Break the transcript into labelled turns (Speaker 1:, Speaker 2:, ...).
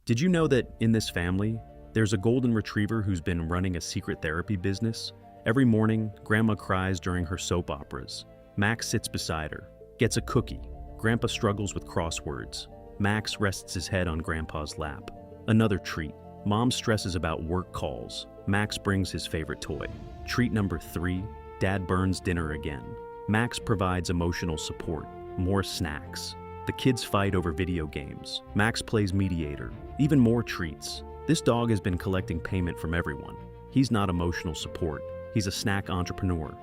Speaker 1: Did you know that in this family, there's a golden retriever who's been running a secret therapy business? Every morning, Grandma cries during her soap operas. Max sits beside her, gets a cookie. Grandpa struggles with crosswords. Max rests his head on Grandpa's lap. Another treat. Mom stresses about work calls. Max brings his favorite toy. Treat number 3, Dad burns dinner again. Max provides emotional support. More snacks. The kids fight over video games. Max plays mediator. Even more treats. This dog has been collecting payment from everyone. He's not emotional support. He's a snack entrepreneur.